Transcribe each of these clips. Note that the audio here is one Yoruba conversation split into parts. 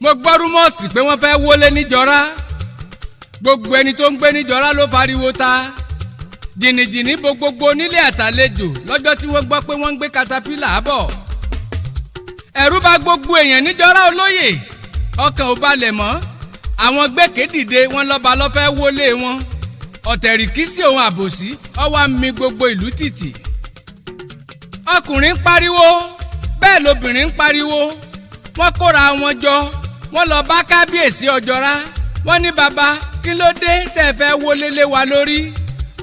mo gbọ́ rúmọ̀sì pé wọ́n fẹ́ wọlé níjọra gbogbo ẹni tó ń gbé níjọra ló fariwo ta jìnnìjìnnì bo gbogbo onílé àtàlejò lọ́jọ́ tí wọ́n gbọ́ pé wọ́n ń gbé katapila bọ̀ ẹ̀rù bà gbogbo èèyàn níjọra olóyè ọkàn ò balẹ̀ mọ́ àwọn gbèké dìde wọn lọ́ba lọ́fẹ́ wọlé wọn ọ̀tẹ̀rìkísí ohun àbòsí ọwọ́ mi gbogbo ìlú tìtì ọkùnrin ń pariwo bẹ́ẹ̀ lobìnrin ń pariwo wọ́n kóra wọn jọ wọ́n lọ bá kábíyèsí ọjọ́ra wọ́n ní baba kí ló dé tẹ́ fẹ́ wọlé lé wa lórí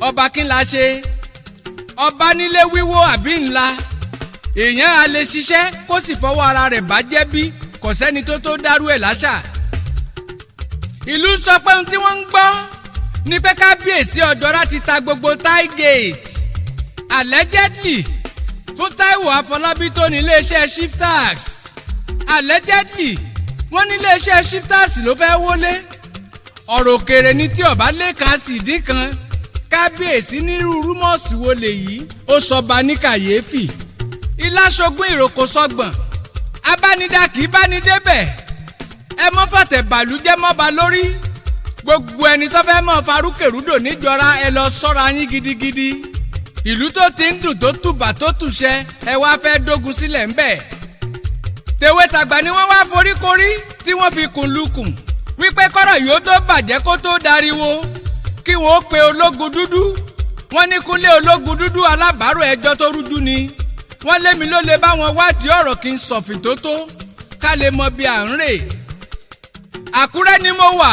ọba kí la ṣe ọba nílé wíwó àbí ńlá èèyàn á lè ṣiṣẹ́ kó sì fọwọ́ ara rẹ̀ bàjẹ́ bí kò sẹ́ni tó dárú ẹ̀ láṣà ìlú sọ pé ohun tí wọ́n ń gbọ́ ní pé kábíyèsí ọjọ́ra ti ta gbogbo tie gate allegedly fún Táíwò Afọlábí tó ní iléeṣẹ́ shiftax allegedly wọ́n ní iléeṣẹ́ shiftax ló fẹ́ wọlé ọ̀rọ̀ òkèrè ní tí ọba lẹ́ka sì dín kan kábíyèsí nírú rúmọ̀sì wo lè yí ó sọba ní kàyéfì ìlàṣogún ìrókò sọgbọ̀n abánidá kì í bá ní débẹ̀ ẹ mọ́ fọ̀tẹ̀ bàlújẹ́ mọ́ba lórí gbogbo ẹni tó fẹ́ mọ́ farúkèrúdò níjọra ẹ lọ sọ́ra yín gidigidi ìlú tó ti ń dùn tó tùbà tó tùṣẹ ẹ wá fẹ́ dógun sílẹ̀ ńbẹ̀ tèwe tàgbà ni wọ́n wá foríkorí tí wọ́n fi kùn lukùn wípé kọ́rọ̀ yóò tó bàjẹ́ kó tó dariwo kí wọ́n pe Ológundúdú wọ́n ní Kúnlé Ológundúdú alábàárò ẹjọ́ tó rújú ni wọ́n lémi ló lè bá wọn wádìí ọ̀rọ̀ kí n sọ̀fìn tó tó ká lè mọ bí à ń rè Àkúrẹ́ ni mo wà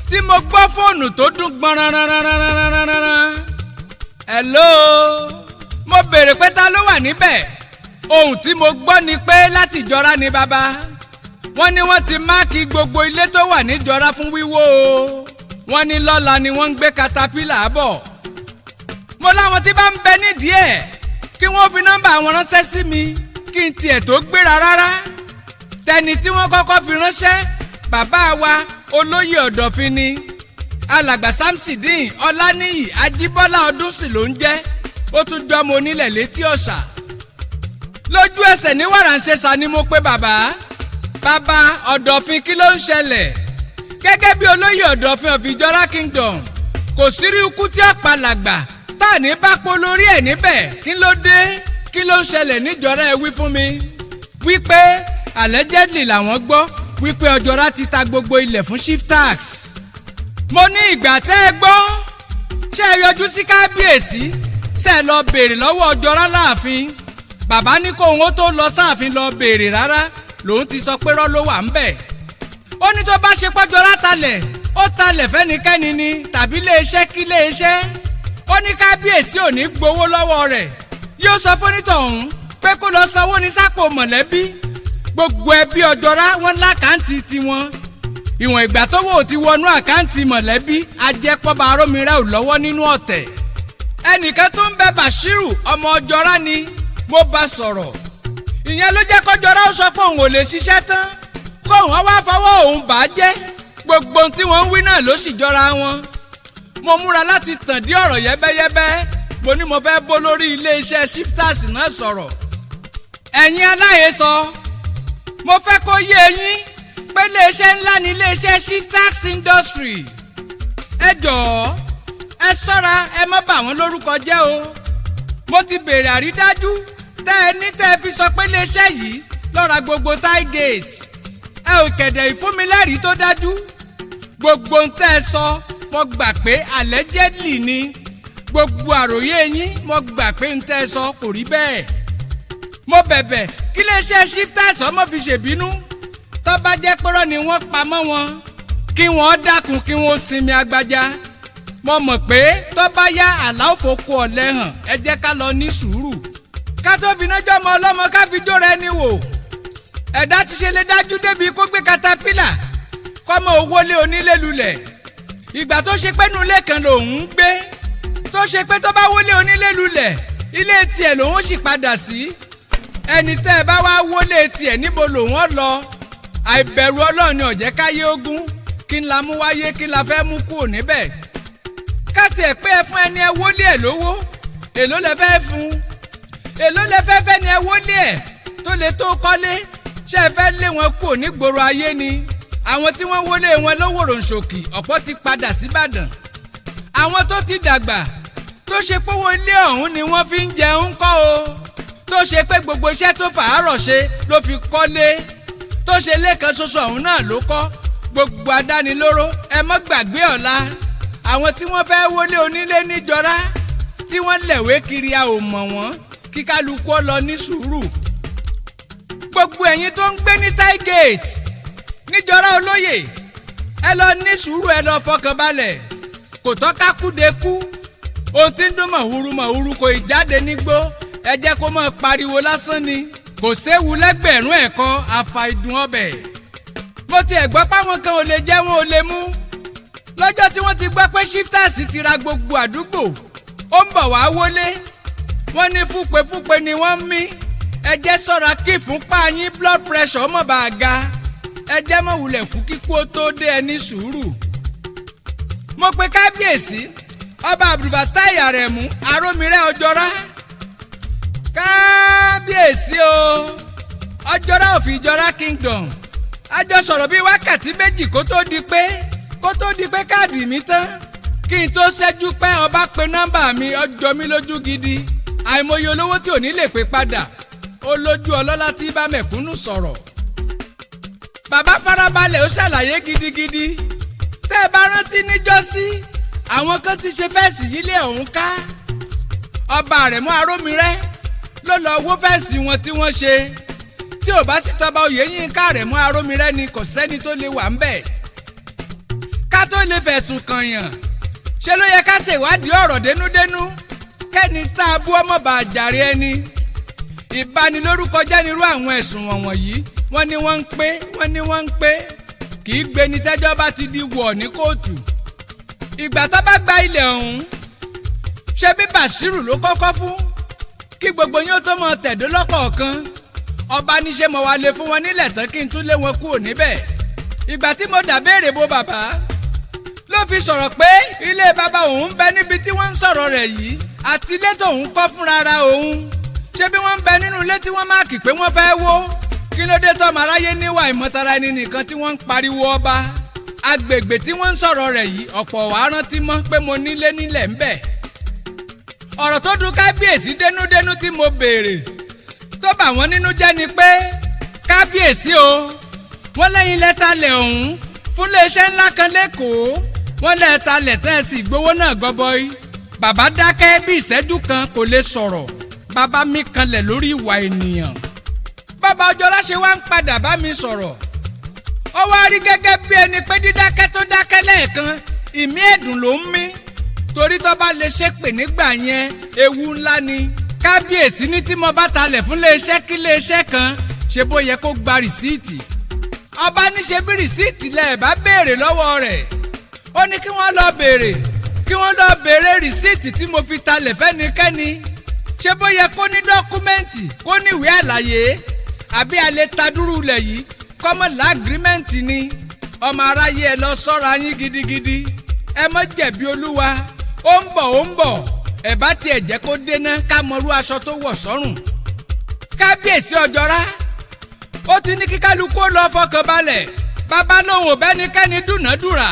tí mo gbọ́ fóònù tó dún gbọ̀nranranranranranranran hello mo béèrè pé ta ló wà níbẹ̀ ohun tí mo gbọ́ ni pé láti Ìjọra ni bàbá wọ́n ní wọ́n ti máàkì gbogbo ilé tó wà níjọra fún wíwó o wọ́n ní lọ́la ni wọ́n ń gbé katapila bọ̀ mo láwọn tí bá ń bẹ nídìí ẹ̀ kí wọ́n fi nọ́mbà àwọn ránṣẹ́ sí mi kí n tiẹ̀ tó gbéra rárá tẹni tí wọ́n kọ́kọ́ fi ránṣẹ́ bàbá wa olóyè ọ̀dọ̀fin ni alàgbà Samsidin Ọláníyì Ajíbọ́lá Ọdúnsì ló ń jẹ́ ó tún jọ ọmọ onílẹ̀ létí ọ̀sà lójú ẹsẹ̀ ní wàràǹṣeṣà ni mo pé bàbá ọ̀dọ̀fin kí ló ń ṣẹlẹ̀ gẹ́gẹ́ bí olóyè ọ̀dọ̀fin of Ijora Kingdom kò sírí ikú tí ọ̀pàlàgbà tá à ní bá pọ̀ lórí ẹ̀ níbẹ̀ kí ló dé kí ló ń ṣẹlẹ̀ níjọra ẹ wí fún mi wípé allegedly làwọn gbọ́ wípé ọjọ́ra ti ta gbogbo ilẹ̀ fún shiftax mo ní ìgbà tẹ́ ẹ gbọ́ ṣé ẹ yọjú sí kábíyèsí ṣé ẹ lọ béèrè lọ́wọ́ ọjọ́ra láàfin bàbá ní kóun ó tó lọ sáàfin lọ béèrè rárá lòun ti sọ pé rọ́ ló wà ń bẹ̀ ó ní tó bá ṣe pọ́jọ́ra talẹ̀ ó talẹ̀ fẹ́nikẹ́ni ni tàbí iléeṣẹ́ kí iléeṣẹ́ ó ní kábíyèsí ò ní gbowó lọ́wọ́ rẹ̀ yóò sọ fónítọ̀hún pé kó lọ sanwó ní sápò mọ̀lẹ́bí gbogbo ẹbí ọjọ́ra wọn lákàntì tiwọn ìwọ̀n ìgbà tó wò ti wọnú àkáǹtì mọ̀lẹ́bí ajẹ́pọ̀ba arómirẹ́ ò lọ́wọ́ nínú ọ̀tẹ̀ ẹnìkan tó ń bẹ Bashiru ọmọ ọjọ́ra ni mo bá sọ̀rọ̀ ìyẹn ló jẹ́ kọjọ́ra ó sọ pé òun ò lè ṣiṣẹ́ tán kóun wá fọwọ́ òun bà á jẹ́ gbogbo ohun tí wọ́n ń wí náà ló sì jọra wọn mo múra láti tàn dí ọ̀rọ̀ yẹ́bẹ́yẹ́bẹ́ mo ní mo fẹ́ bó lórí iléeṣẹ́ shiftax náà sọ̀rọ̀ ẹ̀yin aláhesọ mo fẹ́ kó yé yín pé iléeṣẹ́ ńlá ni iléeṣẹ́ shiftax industry ẹ jọ̀ọ́ ẹ ṣọ́ra ẹ má bà wọ́n lórúkọ jẹ́ o mo ti béèrè àrídájú tẹ́ ẹ ní tẹ́ ẹ fi sọ pé iléeṣẹ́ yìí ló ra gbogbo tie gate ẹ ò kẹ̀dẹ̀ ìfúnmilẹ́rìí tó dájú gbogbo ń tẹ́ ẹ sọ mo gbà pé allegedly ni gbogbo àròyé yín mo gbà pé ń tẹ́ ẹ sọ kò rí bẹ́ẹ̀ mo bẹ̀bẹ̀ kí iléeṣẹ́ shiftax ọmọ fi ṣèbínú tó bá jẹ́ pẹ́rọ́ ni wọ́n pa mọ́ wọn kí wọ́n dákun kí wọ́n sinmi agbájá mo mọ̀ pé tó bá yá àláòfòkù ọ̀lẹ́ hàn ẹ jẹ́ ká lọ ní sùúrù ká tó fi nájọ́ ọmọ ọlọ́mọ ká fi jóra ẹni wò ẹ̀dá ti ṣe lè dájú débi kó gbé katapila kọ́mọ owó lé onílé lulẹ̀ ìgbà tó ṣe pé nulẹ̀ kan lòun ń gbé tó ṣe pé tó bá wọlé onílé lulẹ̀ ilé tiẹ̀ lòun sì padà sí ẹni tẹ́ ẹ bá wá wọlé tiẹ̀ níbo lòun ọ̀ lọ àìbẹ̀rù Ọlọ́run ni ó jẹ́ káyé ogún kí n la mú wáyé kí n la fẹ́ mú kúrò níbẹ̀ ká tiẹ̀ pé ẹ fún ẹni ẹ wọlé ẹ lówó èló lẹ fẹ́ fún èló lẹ fẹ́ fẹ́ ni ẹ wọlé ẹ tó lè tó kọ́lé ṣé ẹ fẹ́ lé wọn kúrò nígboro ayé ni? Àwọn tí wọ́n wọlé wọn lówòrò ṣòkì ọ̀pọ̀ ti padà síbàdàn. Àwọn tó ti dàgbà tó ṣe pówó ilé ọ̀hún ni wọ́n fi ń jẹun kọ́ o. Tó ṣe pé gbogbo iṣẹ́ tó fàárọ̀ ṣe ló fi kọ́lé. Tó ṣe lẹ́kan ṣoṣo ọ̀hún náà ló kọ́. Gbogbo adánilóró ẹ mọ́ gbàgbé ọ̀la. Àwọn tí wọ́n fẹ́ wọlé onílé níjọra tí wọ́n lẹ̀wé kiri a ò mọ̀ wọ́n kí kálukú ọ lọ ní sùúrù. Gbogbo ẹ̀yin tó ń gbé ní Táígèètì níjọra olóyè ẹ lọ ní sùúrù ẹ lọ fọkàn balẹ̀. Kò tọ́ka kúde kú. Ohun tí ń dún mọ̀húrú kò ì jáde nígbó. Ẹ jẹ́ kó mọ̀ pariwo lásán ni. Kò séwu lẹ́gbẹ̀rún ẹ̀kọ́ àfàìdùn ọbẹ̀. Mo tiẹ̀ gbọ́ páwọn kan ò lè jẹ́ wọn ò lè mú. Lọ́jọ́ tí wọ́n ti gbọ́ pé shifters ti ra gbogbo àdúgbò ó ń bọ̀ wá wọlé. Wọ́n ní fúnpefúnpe ni wọ́n ń mí. Ẹ jẹ́ ṣọ́ra kí ìfúnpá yín blood pressure mọ̀ bá a ga. Ẹ jẹ́ mọ̀ wulẹ̀ kú kíkú ó tó dé ẹ ní sùúrù. Mo pe kábíyèsí ọba Abdulfatai Aremu Arómiré Ọjọ́rá. Kábíyèsí o Ọjọ́rá of Ijora Kingdom. A jọ sọ̀rọ̀ bíi wákàtí méjì kó tó di pé káàdì mi tán. Kí n tó ṣẹ́jú pé ọba pe nọ́mbà mi ọjọ́ mi lójú gidi. Àìmọye olówó tí ò ní lè pè padà. Ó lójú ọlọ́lá tí bá mẹ̀kúnnù sọ̀rọ̀. Bàbá farabalẹ̀ ó ṣàlàyé gidigidi. Tẹ́ ẹ bá rántí níjọ́sí àwọn kan ti ṣe fẹ́ẹ̀sì yílé ọ̀hún ká. Ọba Aremu Arómiré ló lọ wó fẹ́ẹ̀sì wọn tí wọ́n ṣe. Tí ò bá sì tọba Oyèyínká Aremu Arómiré ni kò sẹ́ni tó lè wà ń bẹ̀. Ká tó lè fẹ̀sùn kànyàn ṣe ló yẹ ká ṣèwádìí ọ̀rọ̀ dénúdénú kẹ́ni tá a bú ọmọ bá jàre ẹni. Ìbanilórúkọ jẹ́ nírú àwọn ẹ̀sùn wọ̀nyí. Wọ́n ní wọ́n ń pé kì í gbé ní tẹ́jọ́ bá ti di wọ̀ ní kóòtù. Ìgbà tó bá gba ilẹ̀ ọ̀hún ṣe bí Bàṣírù ló kọ́kọ́ fún kí gbogbo yín ó tó mọ tẹ̀dó lọ́kọ̀ọ̀kan. Ọba níṣẹ́ mo wá lè fún wọn nílẹ̀ tán kí n tún lé wọn kúrò níbẹ̀. Ìgbà tí mo dàbéèrè bo bàbá ló fi sọ̀rọ̀ pé ilé bàbá òun bẹ níbi tí wọ́n ń sọ̀rọ̀ rẹ̀ yìí àti ilé tóun kọ́ fúnra ra òun. Ṣé bí wọ́n ń bẹ nínú ilé tí wọ́n máàkì pé wọ́n fẹ́ wó? Kí ló dé tọ́mọ aráyé níwà ìmọ̀tara ẹni nìkan tí wọ́n ń pariwo ọba? Agbègbè tí wọ́n ń sọ̀rọ̀ rẹ̀ yìí ọ̀pọ̀ wàá rántí mọ́ pé mo nílé nílẹ̀ ń bẹ̀. Ọ̀rọ̀ tó dùn kábíyèsí dénúdénú tí mo béèrè tó bà wọ́n nínú jẹ́ ni pé kábíyèsí o wọ́n lẹ́yìn lẹ́tàlẹ̀ ọ̀hún fún iléeṣẹ́ ńlá kan lẹ́kọ̀ọ́. Wọ́n lẹ́tàlẹ̀ tẹ́ ẹ sì gbowó náà gọbọi. Bàbá dákẹ́ bí ìṣẹ́jú kan kò lè sọ̀rọ̀. Bàbá mi kanlẹ̀ lórí ìwà ènìyàn. Bàbá Ọjọ́rá ṣe wá ń padà bá mi sọ̀rọ̀. Ó wá rí gẹ́gẹ́ bí ẹni pé dídákẹ́ tó dákẹ́ lẹ́ẹ̀kan ìmí ẹ̀dùn ló ń mí. Torí tó bá lè ṣépè nígbà yẹn ewu ńlá ni. Kábíyèsí ní tí mo bá talẹ̀ fún iléeṣẹ́ kí iléeṣẹ́ kan ṣe bó yẹ kó gba rìsíìtì. Ọba ní ṣe bí rìsíìtì lẹ̀ bá béèrè lọ́wọ́ rẹ̀. Ó ní kí wọ́n lọ béèrè rìsíìtì tí mo fi talẹ̀ fẹ́nikẹ́ni. Ṣé bó yẹ kó ní dọ́kúmẹ́ǹtì kó ní ìwé àlàyé àbí alẹ́ ta dúró lẹ̀ yìí kọ́mọ̀lá agirímẹ́ǹtì ni. Ọmọ aráyé ẹ lọ sọ́ra yín gidigidi. Ẹ mọ́ jẹ̀bi Olúwa. Ó ń bọ̀ ẹ bá tiẹ̀ jẹ́ kó dénà ká mọrú aṣọ tó wọ̀ sọ́rùn. Kábíyèsí Ọjọ́rá ó ti ní kí kálukú ó lọ fọkàn balẹ̀. Bàbá lòun ò bẹ́nikẹ́ni dúnàádúrà.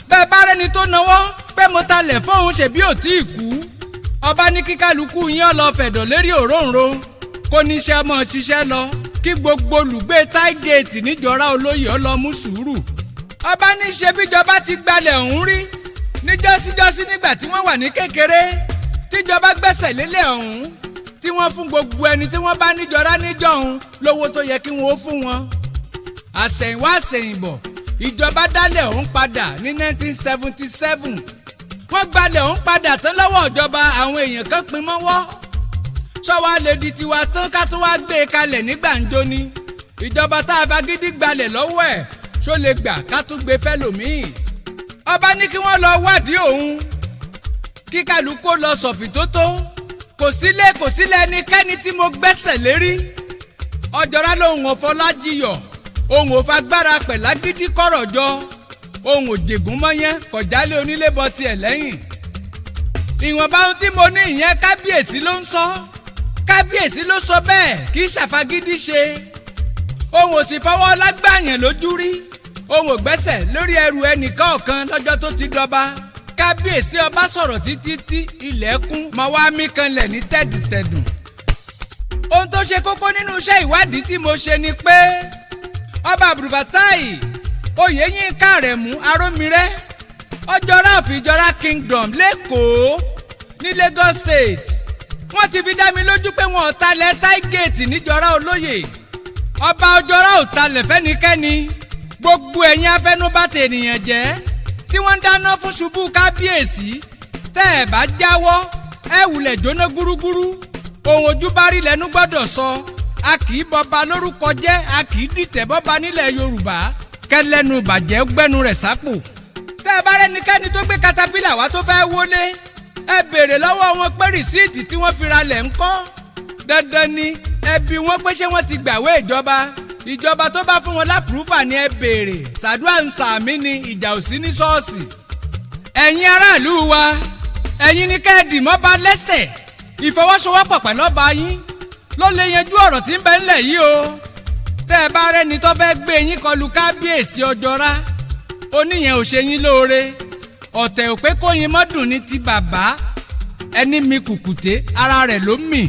Bẹ́ẹ̀ bá rẹni tó náwó pé mo talẹ̀ fóun ṣèbí ò tí ì kú. Ọba ní kí kálukú yín ó lọ fẹ̀dọ̀ lérí òróǹro kó níṣẹ́ mọ́ ṣiṣẹ́ lọ kí gbogbo olùgbé Táígèètì níjọra olóyè ó lọ mú sùúrù. Ọba ní ṣe bíjọba ti gbalẹ̀ ọ̀hún rí níjọ́síjọ́sí nígbà tí wọ́n wà ní kékeré tíjọba gbẹ́sẹ̀ lélẹ̀ ọ̀hún tí wọ́n fún gbogbo ẹni tí wọ́n bá níjọra níjọ́hun lówó tó yẹ kí wọ́n ó fún wọn. Àṣẹ̀yìnwá àṣẹ̀yìnbọ̀ ìjọba dálẹ̀ ọ̀hún padà ní 1977. Wọ́n gbalẹ̀ ọ̀hún padà tán lọ́wọ́ ìjọba àwọn èèyàn kan pin mọ́wọ́. Ṣọ́wá lè di tiwa tán ká tó wá gbé e kalẹ̀ ní gbàǹjo ni. Ìjọba tá a fagídí gbalẹ̀ lọ́wọ́ ẹ̀ ṣó lè gbà ká tún gbé fẹ́lòmíì. Ọba ní kí wọ́n lọ wádìí òun kí kálukú lọ sọ̀fìtótó. Kò sílẹ̀ ẹnikẹ́ni tí mo gbẹ́sẹ̀ lérí. Ọjọ́rá lòun ò fọlájiyọ̀ òun ò fagbára pẹ̀lágídí kọ̀rọ̀ jọ. Òun ò jègún mọ́yán kọ̀jálé onílé bọ́ tiẹ̀ lẹ́yìn. Ìwọ̀nba ohun tí mo ní ìyẹn kábíyèsí ló ń sọ. Kábíyèsí ló sọ bẹ́ẹ̀ kì í ṣàfagídí ṣe. òun ò sì fọwọ́ lágbàyàn lójú rí òun ò gbẹ́sẹ̀ lórí ẹrù ẹnìkan ọ̀kan lọ́jọ́ tó ti dọba kábíyèsí ọba sọ̀rọ̀ títí tí ilẹ̀kùn mọ́ wá mí kanlẹ̀ ní tẹ̀dùntẹ̀dùn. ohun tó ṣe kókó nínú iṣẹ́ ìwádìí tí mo ṣe ni pé ọba Abdulfatai Oyèyínká Àrẹ̀mú Arómiré Ọjọ́rá of Ijora Kingdom lẹ́kọ̀ọ́ ní Lagos State wọ́n ti fi dá mi lójú pé wọn ò talẹ̀ táígẹ̀tì níjọra olóyè ọba Ọjọ́rá ò talẹ̀ fẹ́nikẹ́ni gbogbo ẹ̀yin afẹnubàtà ènìyàn jẹ́ tí wọ́n ń dáná fún ṣubú kábíyèsí tẹ́ ẹ̀ bá jáwọ́ ẹ wulẹ̀ jóná gúrúgúrú ohun ojú bá rí lẹ́nu gbọ́dọ̀ sọ a kì í bọba lórúkọ jẹ́ a kì í dìtẹ̀ bọ́ba nílẹ̀ Yorùbá kẹlẹ́nu bàjẹ́ gbẹ́nu rẹ̀ sápò. tẹ́ ẹ bá rẹ́nikẹ́ni tó gbé katapila wá tó fẹ́ wọlé ẹ béèrè lọ́wọ́ wọn pé rìsíìtì tí wọ́n fi ralẹ̀ ńkọ́ dandan ni ẹ bi wọ́n pé ṣé wọ́n ti gbàwé ìjọba tó bá fún wọn lápùrúfà ni ẹ béèrè ṣàdúrà ń sàmí ni ìjà ò sí ní ṣọ́ọ̀ṣì. ẹ̀yin aráàlú wa ẹ̀yin ní kẹ́ẹ̀dì mọ́ba lẹ́sẹ̀ ìfọwọ́sowọ́pọ̀ pẹ̀lú ọba yín ló lè yanjú ọ̀rọ̀ tí ń bẹ ńlẹ̀ yìí o. tẹ́ ẹ bá rẹ́ni tó fẹ́ gbé yín kọlù kábíyèsí Ọjọ́rá oníyẹn ò ṣe yín lóore ọ̀tẹ̀ ò pé kóyin mọ́dùn ní ti bàbá ẹni mi kùkùté ara rẹ̀ ló mì.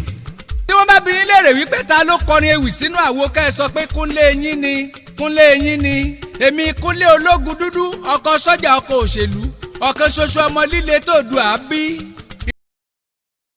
tí wọ́n bá bi yín léèrè wípé ta ló kọrin ewì sínú àwo ká ẹ sọ pé Kúnlé yín ni èmi Kúnlé Ológundúdú ọkọ sọ́jà ọkọ òṣèlú ọ̀kan ṣoṣo ọmọ líle tó du àbí.